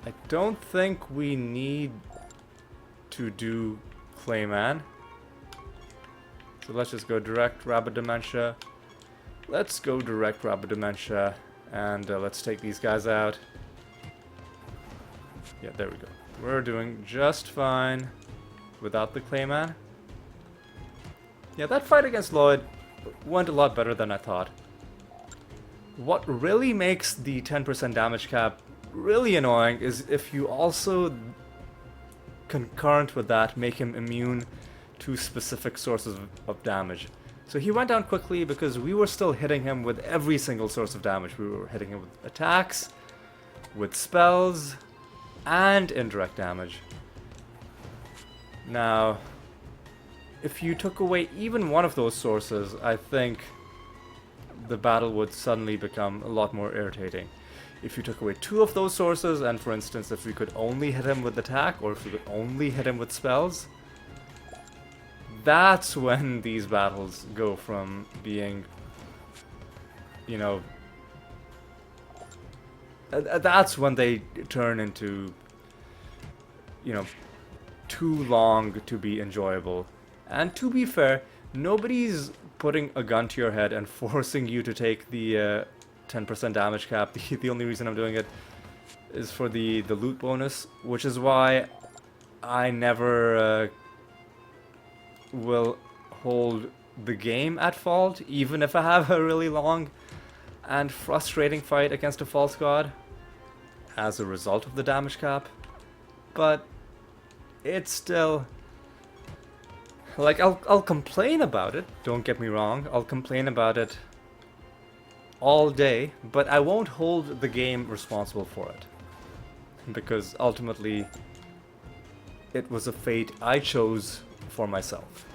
I don't think we need to do Clayman. So let's just go direct Rabbit Dementia. Let's go direct Rabbit Dementia. And let's take these guys out. Yeah, there we go. We're doing just fine without the Clayman. Yeah, that fight against Lloyd went a lot better than I thought. What really makes the 10% damage cap really annoying is if you also, concurrent with that, make him immune to specific sources of damage. So he went down quickly because we were still hitting him with every single source of damage. We were hitting him with attacks, with spells, and indirect damage. Now, if you took away even one of those sources, I think the battle would suddenly become a lot more irritating. If you took away two of those sources, and for instance, if we could only hit him with attack, or if we could only hit him with spells, that's when these battles go from being, you know, that's when they turn into, you know, too long to be enjoyable. And to be fair, nobody's putting a gun to your head and forcing you to take the 10% damage cap. The only reason I'm doing it is for the loot bonus, which is why I never will hold the game at fault, even if I have a really long and frustrating fight against a false god as a result of the damage cap. But it's still, like, I'll complain about it, don't get me wrong, I'll complain about it all day, but I won't hold the game responsible for it, because ultimately it was a fate I chose for myself.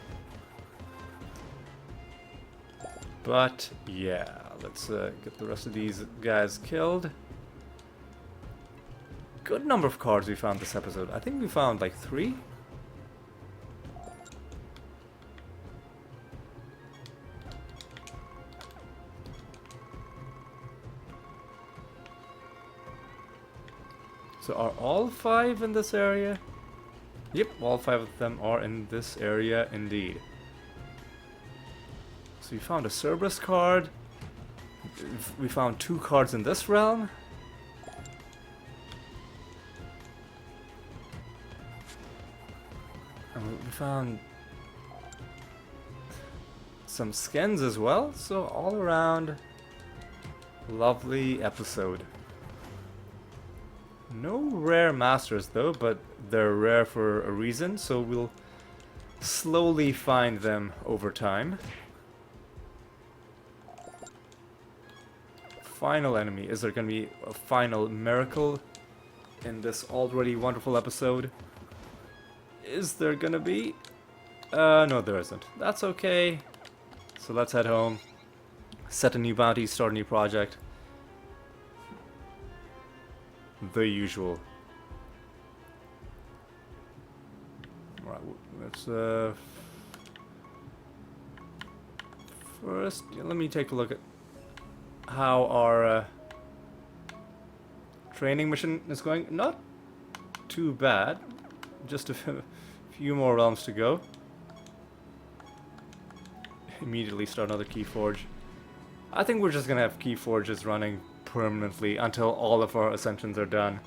But yeah, let's get the rest of these guys killed. Good number of cards we found this episode. I think we found like 3. So are all 5 in this area? Yep, all 5 of them are in this area indeed. So we found a Cerberus card. We found 2 cards in this realm. And we found some skins as well. So all around, lovely episode. No rare masters though, but they're rare for a reason, so we'll slowly find them over time. Final enemy. Is there going to be a final miracle in this already wonderful episode? Is there going to be? No, there isn't. That's okay. So let's head home. Set a new bounty, start a new project. The usual. Right, let's first, let me take a look at how our training mission is going. Not too bad. Just a few more realms to go. Immediately start another key forge. I think we're just gonna have key forges running permanently until all of our ascensions are done.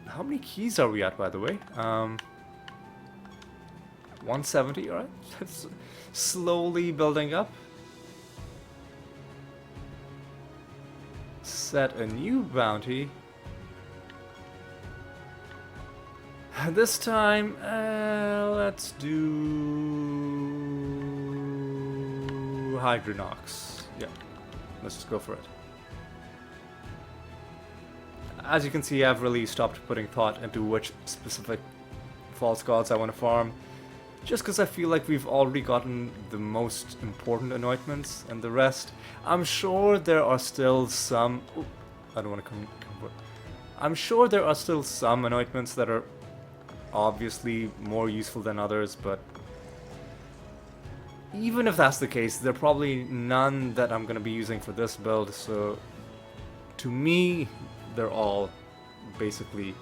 How many keys are we at, by the way? 170, alright. It's slowly building up. Set a new bounty. This time, let's do Hydronox. Yeah, let's just go for it. As you can see, I've really stopped putting thought into which specific false gods I want to farm, just because I feel like we've already gotten the most important anointments, and the rest, I'm sure there are still some... Ooh, I don't want to convert. I'm sure there are still some anointments that are obviously more useful than others, but even if that's the case, there are probably none that I'm going to be using for this build, so to me, they're all basically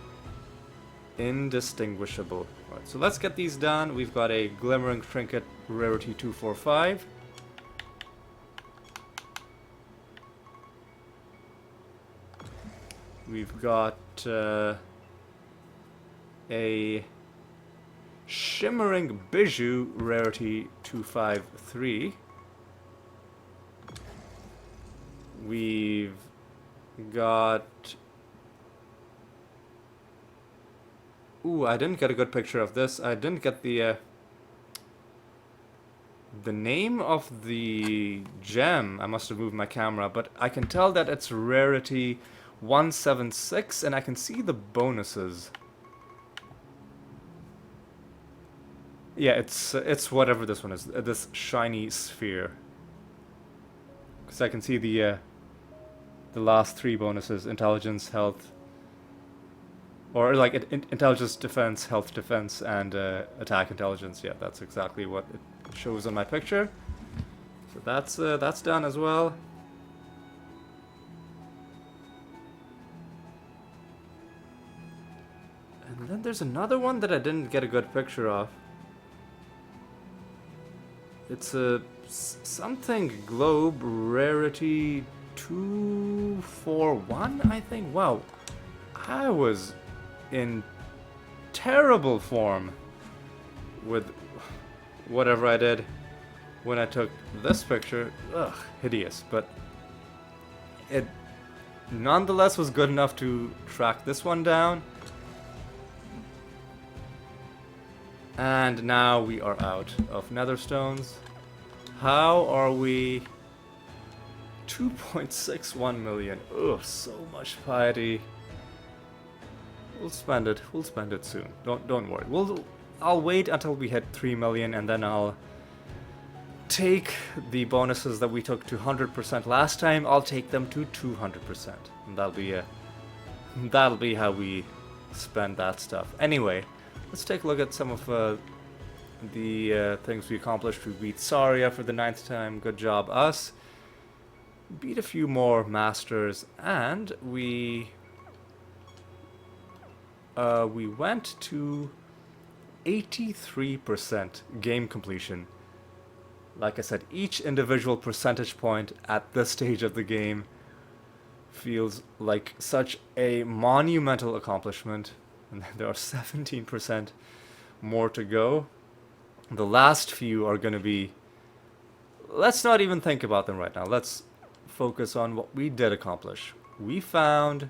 indistinguishable. Right, so let's get these done. We've got a Glimmering Trinket, Rarity 245. We've got a Shimmering Bijou, Rarity 253. We've got... Ooh, I didn't get a good picture of this. I didn't get the name of the gem. I must have moved my camera, but I can tell that it's Rarity 176, and I can see the bonuses. Yeah, it's whatever this one is. This shiny sphere. Because I can see the last three bonuses: intelligence, health, or like intelligence, defense, health, defense, and attack intelligence. Yeah, that's exactly what it shows on my picture. So that's done as well. And then there's another one that I didn't get a good picture of. It's a something globe, Rarity 241, I think. Wow, I was in terrible form with whatever I did when I took this picture. Ugh, hideous, but it nonetheless was good enough to track this one down. And now we are out of nether stones. How are we? 2.61 million. Ugh, so much piety. We'll spend it. We'll spend it soon. Don't worry. I'll wait until we hit 3 million, and then I'll take the bonuses that we took to 100% last time. I'll take them to 200%, and that'll be how we spend that stuff. Anyway. Let's take a look at some of the things we accomplished. We beat Saria for the 9th time. Good job, us. Beat a few more masters, and we went to 83% game completion. Like I said, each individual percentage point at this stage of the game feels like such a monumental accomplishment. And there are 17% more to go. The last few are going to be... Let's not even think about them right now. Let's focus on what we did accomplish. We found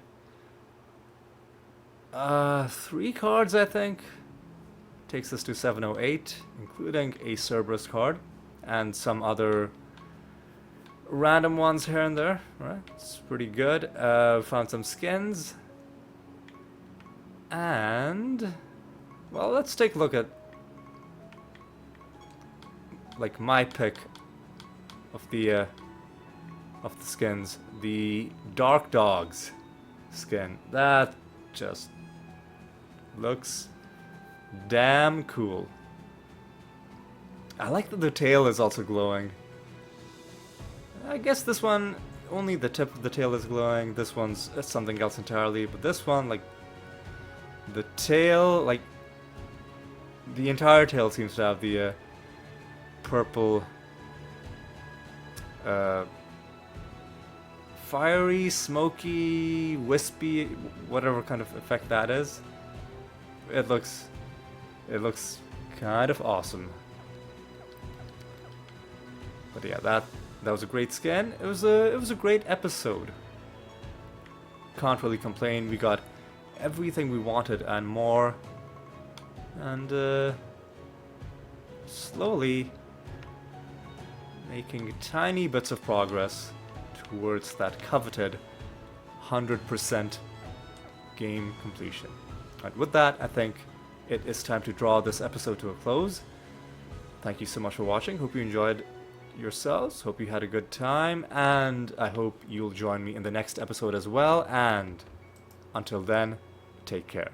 3 cards, I think. Takes us to 708, including a Cerberus card and some other random ones here and there. Right, it's pretty good. Found some skins. And, well, let's take a look at like my pick of the skins. The Dark Dogs skin. That just looks damn cool. I like that the tail is also glowing. I guess this one, only the tip of the tail is glowing. This one's something else entirely. But this one, like, the tail, like, the entire tail seems to have the purple, fiery, smoky, wispy, whatever kind of effect that is. It looks kind of awesome. But yeah, that was a great skin. It was a great episode. Can't really complain. We got everything we wanted and more. And slowly making tiny bits of progress towards that coveted 100% game completion. And with that, I think it is time to draw this episode to a close. Thank you so much for watching. Hope you enjoyed yourselves. Hope you had a good time. And I hope you'll join me in the next episode as well. And until then, take care.